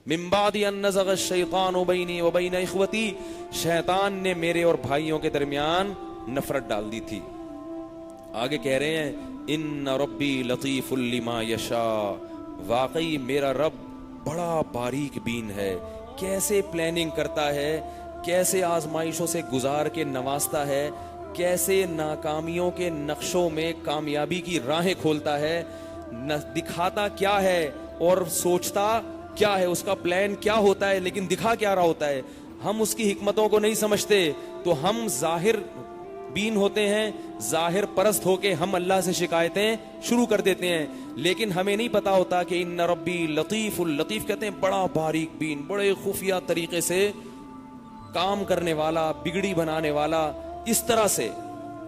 من بعد ان نزغ الشیطان بینی و بین اخوتی، شیطان نے میرے اور بھائیوں کے درمیان نفرت ڈال دی تھی. آگے کہہ رہے ہیں ان ربی لطیف لما یشاء، واقعی میرا رب بڑا باریک بین ہے، کیسے پلاننگ کرتا ہے، کیسے آزمائشوں سے گزار کے نوازتا ہے، کیسے ناکامیوں کے نقشوں میں کامیابی کی راہیں کھولتا ہے، دکھاتا کیا ہے اور سوچتا کیا ہے، اس کا پلان کیا ہوتا ہے لیکن دکھا کیا رہا ہوتا ہے. ہم اس کی حکمتوں کو نہیں سمجھتے تو ہم ظاہر بین ہوتے ہیں، ظاہر پرست ہو کے ہم اللہ سے شکایتیں شروع کر دیتے ہیں، لیکن ہمیں نہیں پتا ہوتا کہ ان ربی لطیف، لطیف کہتے ہیں بڑا باریک بین، بڑے خفیہ طریقے سے کام کرنے والا، بگڑی بنانے والا. اس طرح سے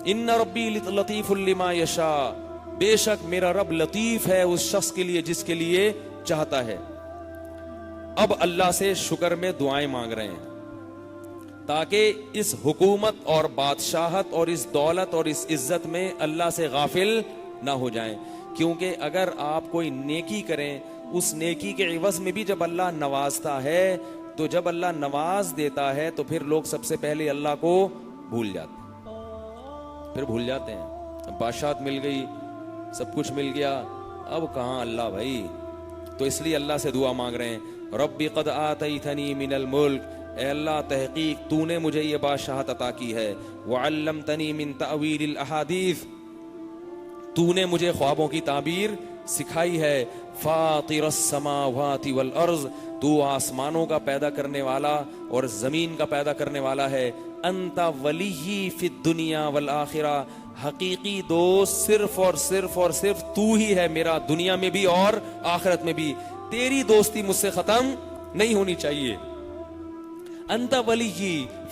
ان ربی لطیف لما یشاء، بے شک میرا رب لطیف ہے اس شخص کے لیے جس کے لیے چاہتا ہے. اب اللہ سے شکر میں دعائیں مانگ رہے ہیں تاکہ اس حکومت اور بادشاہت اور اس دولت اور اس عزت میں اللہ سے غافل نہ ہو جائیں. کیونکہ اگر آپ کوئی نیکی کریں، اس نیکی کے عوض میں بھی جب اللہ نوازتا ہے تو جب اللہ نواز دیتا ہے تو پھر لوگ سب سے پہلے اللہ کو بھول جاتے ہیں، پھر بھول جاتے ہیں. بادشاہت مل گئی، سب کچھ مل گیا، اب کہاں اللہ بھائی. تو اس لیے اللہ سے دعا مانگ رہے ہیں ربی قد آتیتنی من الملک، اے اللہ تحقیق تو نے مجھے یہ بادشاہت عطا کی ہے، وعلمتنی من تأویل الاحادیث، تو نے مجھے خوابوں کی تعبیر سکھائی ہے، فاطر السماوات والارض، تو آسمانوں کا پیدا کرنے والا اور زمین کا پیدا کرنے والا ہے، انت ولی فی الدنیا والآخرہ، حقیقی دوست صرف اور صرف اور صرف تو ہی ہے میرا، دنیا میں بھی اور آخرت میں بھی. تیری دوستی مجھ سے ختم نہیں ہونی چاہیے. انت ولی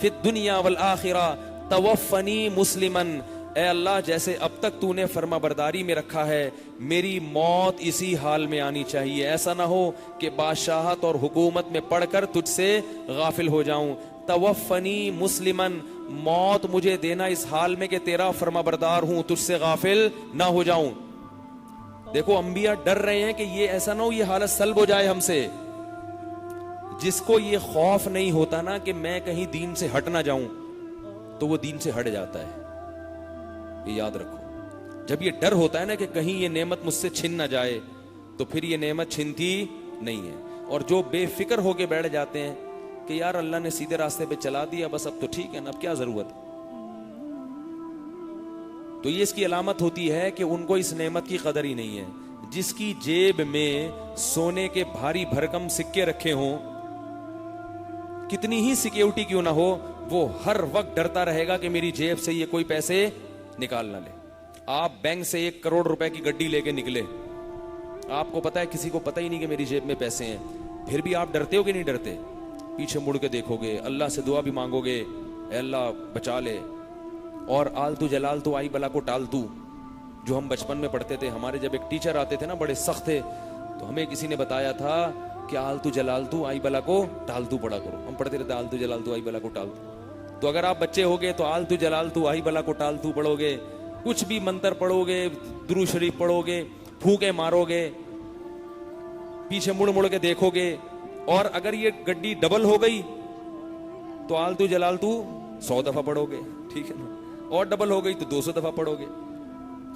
فی الدنیا والآخرہ توفنی مسلمن، اے اللہ جیسے اب تک تو نے فرما برداری میں رکھا ہے، میری موت اسی حال میں آنی چاہیے. ایسا نہ ہو کہ بادشاہت اور حکومت میں پڑھ کر تجھ سے غافل ہو جاؤں. توفنی مسلمن، موت مجھے دینا اس حال میں کہ تیرا فرما بردار ہوں، تجھ سے غافل نہ ہو جاؤں. دیکھو انبیاء ڈر رہے ہیں کہ یہ ایسا نہ ہو یہ حالت سلب ہو جائے ہم سے. جس کو یہ خوف نہیں ہوتا نا کہ میں کہیں دین سے ہٹ نہ جاؤں تو وہ دین سے ہٹ جاتا ہے. یہ یاد رکھو، جب یہ ڈر ہوتا ہے نا کہ کہیں یہ نعمت مجھ سے چھن نہ جائے تو پھر یہ نعمت چھنتی نہیں ہے. اور جو بے فکر ہو کے بیٹھ جاتے ہیں کہ یار اللہ نے سیدھے راستے پہ چلا دیا بس اب تو ٹھیک ہے نا، اب کیا ضرورت، تو یہ اس کی علامت ہوتی ہے کہ ان کو اس نعمت کی قدر ہی نہیں ہے. جس کی جیب میں سونے کے بھاری بھرکم سکے رکھے ہوں، کتنی ہی سیکیورٹی کیوں نہ ہو، وہ ہر وقت ڈرتا رہے گا کہ میری جیب سے یہ کوئی پیسے نکال نہ لے. آپ بینک سے 1 کروڑ روپے کی گڈی لے کے نکلے، آپ کو پتا ہے کسی کو پتہ ہی نہیں کہ میری جیب میں پیسے ہیں، پھر بھی آپ ڈرتے ہو کہ نہیں ڈرتے؟ پیچھے مڑ کے دیکھو گے، اللہ سے دعا بھی مانگو گے اے اللہ بچا لے. اور آلتو جلالتو آئی بلا کو ٹالتو، جو ہم بچپن میں پڑھتے تھے، ہمارے جب ایک ٹیچر آتے تھے نا بڑے سخت تھے، تو ہمیں کسی نے بتایا تھا کہ آلتو جلالتو آئی بلا کو ٹالتو پڑھا کرو. ہم پڑھتے رہتے آلتو جلالتو آئی بلا کو ٹالتو. تو اگر آپ بچے ہوگے تو آلتو جلالتو آئی بلا کو ٹالتو پڑھو گے، کچھ بھی منتر پڑھو گے، درود شریف پڑھو گے، پھونکے مارو گے، پیچھے مڑ مڑ کے دیکھو گے. اور اگر یہ گڈی ڈبل ہو گئی تو آلتو جلالتو 100 دفعہ پڑھو گے، ٹھیک ہے نا، اور ڈبل ہو گئی تو 200 دفعہ پڑھو گے.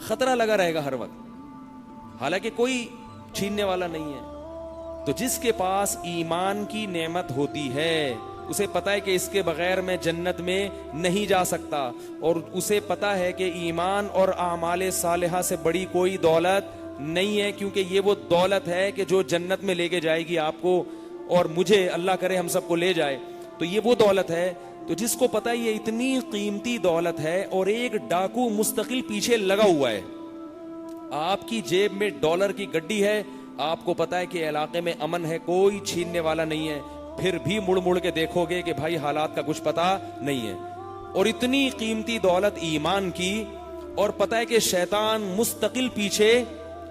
خطرہ لگا رہے گا ہر وقت، حالانکہ کوئی چھیننے والا نہیں ہے. تو جس کے پاس ایمان کی نعمت ہوتی ہے اسے پتا ہے کہ اس کے بغیر میں جنت میں نہیں جا سکتا، اور اسے پتا ہے کہ ایمان اور اعمال صالحہ سے بڑی کوئی دولت نہیں ہے، کیونکہ یہ وہ دولت ہے کہ جو جنت میں لے کے جائے گی آپ کو اور مجھے، اللہ کرے ہم سب کو لے جائے. تو یہ وہ دولت ہے. تو جس کو پتا یہ اتنی قیمتی دولت ہے اور ایک ڈاکو مستقل پیچھے لگا ہوا ہے، آپ کی جیب میں ڈالر کی گڈی ہے، آپ کو پتا ہے کہ علاقے میں امن ہے، کوئی چھیننے والا نہیں ہے، پھر بھی مڑ مڑ کے دیکھو گے کہ بھائی حالات کا کچھ پتا نہیں ہے. اور اتنی قیمتی دولت ایمان کی، اور پتا ہے کہ شیطان مستقل پیچھے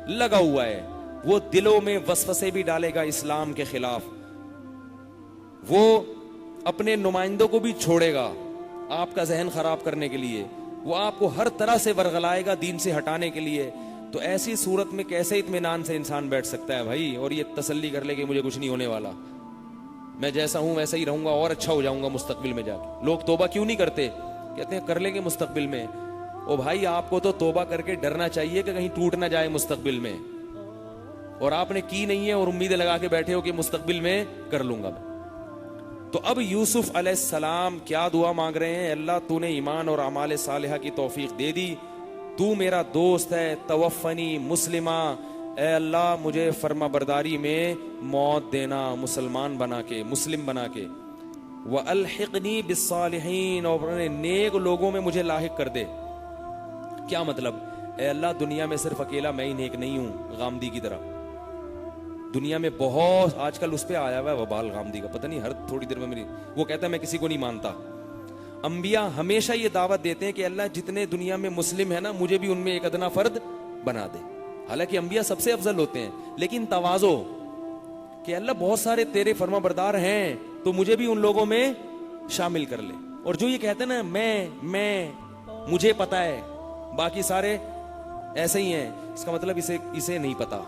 لگا ہوا ہے، وہ دلوں میں وسوسے بھی ڈالے گا اسلام کے خلاف، وہ اپنے نمائندوں کو بھی چھوڑے گا آپ کا ذہن خراب کرنے کے لیے، وہ آپ کو ہر طرح سے ورغلائے گا دین سے ہٹانے کے لیے. تو ایسی صورت میں کیسے اطمینان سے انسان بیٹھ سکتا ہے بھائی، اور یہ تسلی کر لے کہ مجھے کچھ نہیں ہونے والا؟ میں جیسا ہوں ویسا ہی رہوں گا اور اچھا ہو جاؤں گا مستقبل میں جا کے. لوگ توبہ کیوں نہیں کرتے؟ کہتے ہیں کر لیں گے مستقبل میں. او بھائی آپ کو تو توبہ کر کے ڈرنا چاہیے کہ کہیں ٹوٹ نہ جائے مستقبل میں, اور آپ نے کی نہیں ہے اور امیدیں لگا کے بیٹھے ہو کہ مستقبل میں کر لوں گا. تو اب یوسف علیہ السلام کیا دعا مانگ رہے ہیں؟ اللہ تو نے ایمان اور اعمال صالحہ کی توفیق دے دی, تو میرا دوست ہے, توفنی مسلمہ, اے اللہ مجھے فرما برداری میں موت دینا, مسلمان بنا کے, مسلم بنا کے. وَأَلْحِقْنِي بِالصَّالِحِينَ, اور نیک لوگوں میں مجھے لاحق کر دے. کیا مطلب؟ اے اللہ دنیا میں صرف اکیلا میں ہی نیک نہیں ہوں غامدی کی طرح. دنیا میں بہت آج کل اس پہ آیا ہوا ہے وبال غامدی کا, پتہ نہیں ہر تھوڑی دیر میں میری وہ کہتا ہے میں کسی کو نہیں مانتا. انبیاء ہمیشہ یہ دعوت دیتے ہیں کہ اللہ جتنے دنیا میں مسلم ہے نا مجھے بھی ان میں ایک ادنا فرد بنا دے. حالانکہ انبیاء سب سے افضل ہوتے ہیں, لیکن تواضع کہ اللہ بہت سارے تیرے فرما بردار ہیں تو مجھے بھی ان لوگوں میں شامل کر لے. اور جو یہ کہتے ہیں نا میں مجھے پتا ہے باقی سارے ایسے ہی ہیں, اس کا مطلب اسے نہیں پتا.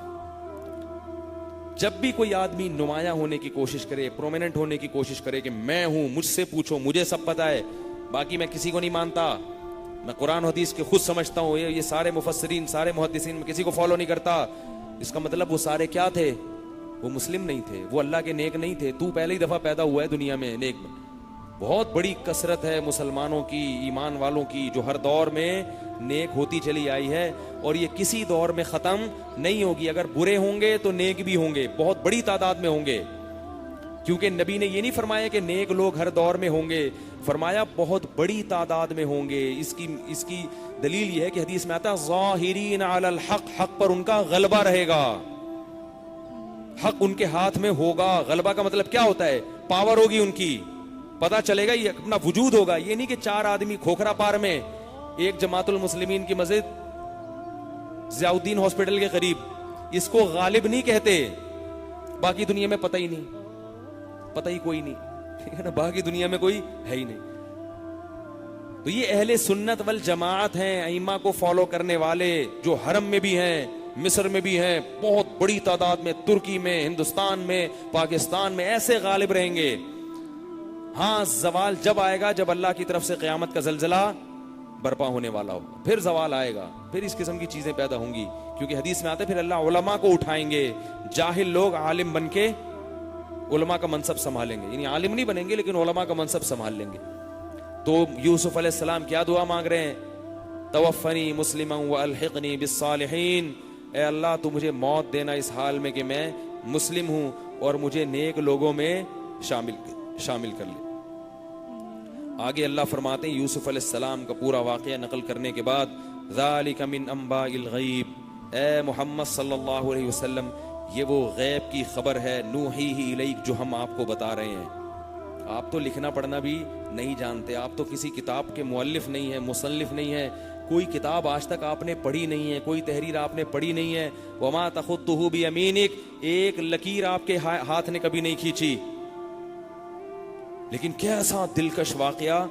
جب بھی کوئی آدمی نمایاں ہونے کی کوشش کرے, پرومیننٹ ہونے کی کوشش کرے کہ میں ہوں, مجھ سے پوچھو, مجھے سب پتا ہے, باقی میں کسی کو نہیں مانتا, میں قرآن حدیث کے خود سمجھتا ہوں, یہ سارے مفسرین سارے محدثین میں کسی کو فالو نہیں کرتا, اس کا مطلب وہ سارے کیا تھے؟ وہ مسلم نہیں تھے, وہ اللہ کے نیک نہیں تھے. تو پہلی دفعہ پیدا ہوا ہے دنیا میں نیک میں. بہت بڑی کثرت ہے مسلمانوں کی, ایمان والوں کی, جو ہر دور میں نیک ہوتی چلی آئی ہے, اور یہ کسی دور میں ختم نہیں ہوگی. اگر برے ہوں گے تو نیک بھی ہوں گے, بہت بڑی تعداد میں ہوں گے, کیونکہ نبی نے یہ نہیں فرمایا کہ نیک لوگ ہر دور میں ہوں گے, فرمایا بہت بڑی تعداد میں ہوں گے. اس کی دلیل یہ ہے کہ حدیث میں آتا ہے ظاہرین علی الحق, حق پر ان کا غلبہ رہے گا, حق ان کے ہاتھ میں ہوگا. غلبہ کا مطلب کیا ہوتا ہے؟ پاور ہوگی ان کی, پتا چلے گا, یہ اپنا وجود ہوگا. یہ نہیں کہ 4 آدمی کھوکھرا پار میں ایک جماعت المسلمین کی مسجد ضیاء الدین ہاسپٹل کے قریب, اس کو غالب نہیں کہتے, باقی دنیا میں پتہ ہی نہیں, پتہ ہی کوئی نہیں, ٹھیک ہے نا, باقی دنیا میں کوئی ہے ہی نہیں. تو یہ اہل سنت والجماعت ہیں, ائمہ کو فالو کرنے والے, جو حرم میں بھی ہیں, مصر میں بھی ہیں, بہت بڑی تعداد میں, ترکی میں, ہندوستان میں, پاکستان میں, ایسے غالب رہیں گے. ہاں زوال جب آئے گا جب اللہ کی طرف سے قیامت کا زلزلہ برپا ہونے والا ہوگا, پھر زوال آئے گا, پھر اس قسم کی چیزیں پیدا ہوں گی. کیونکہ حدیث میں آتا ہے پھر اللہ علماء کو اٹھائیں گے, جاہل لوگ عالم بن کے علماء کا منصب سنبھالیں گے, یعنی عالم نہیں بنیں گے لیکن علماء کا منصب سنبھال لیں گے. تو یوسف علیہ السلام کیا دعا مانگ رہے ہیں؟ توفنی مسلما والحقنی بالصالحین, اے اللہ تو مجھے موت دینا اس حال میں کہ میں مسلم ہوں, اور مجھے نیک لوگوں میں شامل کر لے. آگے اللہ فرماتے ہیں یوسف علیہ السلام کا پورا واقعہ نقل کرنے کے بعد, ذالک من انباء الغیب, اے محمد صلی اللہ علیہ وسلم یہ وہ غیب کی خبر ہے, نوحیہ الیک, جو ہم آپ کو بتا رہے ہیں. آپ تو لکھنا پڑھنا بھی نہیں جانتے, آپ تو کسی کتاب کے مؤلف نہیں ہیں, مصنف نہیں ہیں, کوئی کتاب آج تک آپ نے پڑھی نہیں ہے, کوئی تحریر آپ نے پڑھی نہیں ہے. وما تخطہ بیمینک, ایک لکیر آپ کے ہاتھ نے کبھی نہیں کھینچی. لیکن کیسا دلکش واقعہ,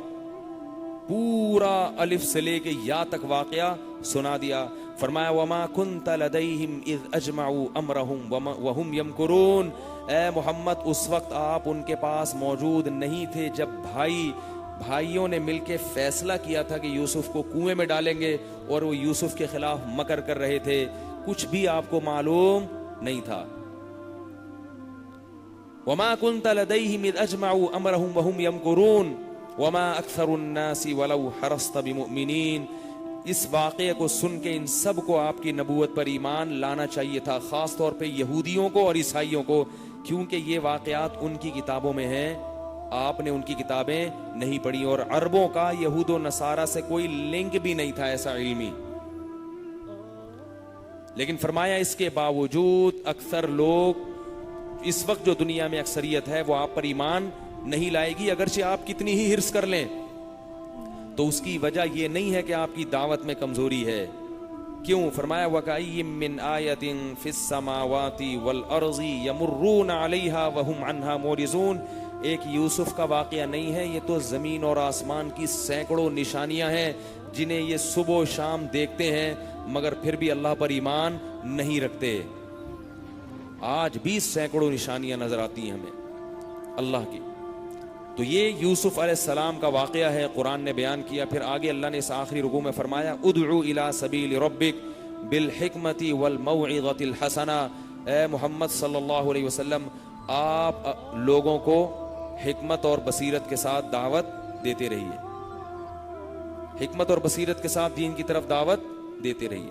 پورا الف سے لے کے یا تک واقعہ سنا دیا. فرمایا وما کنت لدیہم اذ اجمعوا امرہم وہم یمکرون, اے محمد اس وقت آپ ان کے پاس موجود نہیں تھے جب بھائیوں نے مل کے فیصلہ کیا تھا کہ یوسف کو کنویں میں ڈالیں گے, اور وہ یوسف کے خلاف مکر کر رہے تھے, کچھ بھی آپ کو معلوم نہیں تھا. وما كنت لديهم اذ اجمعوا امرهم وهم يمكرون وما اكثر الناس ولو حرصت بمؤمنين. اس واقعے کو سن کے ان سب کو آپ کی نبوت پر ایمان لانا چاہیے تھا, خاص طور پہ یہودیوں کو اور عیسائیوں کو, کیونکہ یہ واقعات ان کی کتابوں میں ہیں, آپ نے ان کی کتابیں نہیں پڑھی, اور عربوں کا یہود و نصارہ سے کوئی لنک بھی نہیں تھا ایسا علمی. لیکن فرمایا اس کے باوجود اکثر لوگ, اس وقت جو دنیا میں اکثریت ہے وہ آپ پر ایمان نہیں لائے گی, اگرچہ آپ کتنی ہی حرص کر لیں. تو اس کی وجہ یہ نہیں ہے کہ آپ کی دعوت میں کمزوری ہے. کیوں؟ فرمایا وَكَأَيٍّ مِّنْ آيَةٍ فِي السَّمَاوَاتِ وَالْأَرْضِ يَمُرُّونَ عَلَيْهَا وَهُمْ عَنْهَا مُعْرِضُونَ. ایک یوسف کا واقعہ نہیں ہے, یہ تو زمین اور آسمان کی سینکڑوں نشانیاں ہیں جنہیں یہ صبح و شام دیکھتے ہیں, مگر پھر بھی اللہ پر ایمان نہیں رکھتے. آج بھی سینکڑوں نشانیاں نظر آتی ہیں ہمیں. اللہ کی. تو یہ یوسف علیہ السلام کا واقعہ ہے، قرآن نے بیان کیا. پھر آگے اللہ نے اس آخری رکوع میں فرمایا ادعو الی سبیل ربک بالحکمت والموعظۃ الحسنہ. اے محمد صلی اللہ علیہ وسلم، آپ لوگوں کو حکمت اور بصیرت کے ساتھ دعوت دیتے رہیے، حکمت اور بصیرت کے ساتھ دین کی طرف دعوت دیتے رہیے.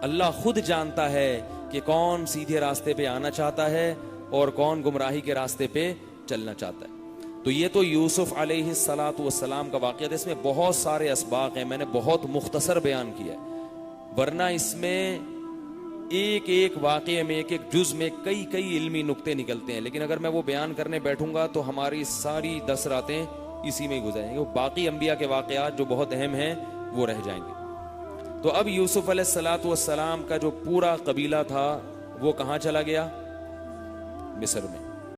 اللہ خود جانتا ہے کہ کون سیدھے راستے پہ آنا چاہتا ہے اور کون گمراہی کے راستے پہ چلنا چاہتا ہے. تو یہ تو یوسف علیہ السلام کا واقعہ ہے. اس میں بہت سارے اسباق ہیں، میں نے بہت مختصر بیان کیا ہے، ورنہ اس میں ایک ایک واقعے میں، ایک ایک جز میں کئی کئی علمی نقطے نکلتے ہیں. لیکن اگر میں وہ بیان کرنے بیٹھوں گا تو ہماری ساری 10 راتیں اسی میں گزریں گے. باقی انبیاء کے واقعات جو بہت اہم ہیں وہ رہ جائیں گے. تو اب یوسف علیہ السلام کا جو پورا قبیلہ تھا وہ کہاں چلا گیا؟ مصر میں.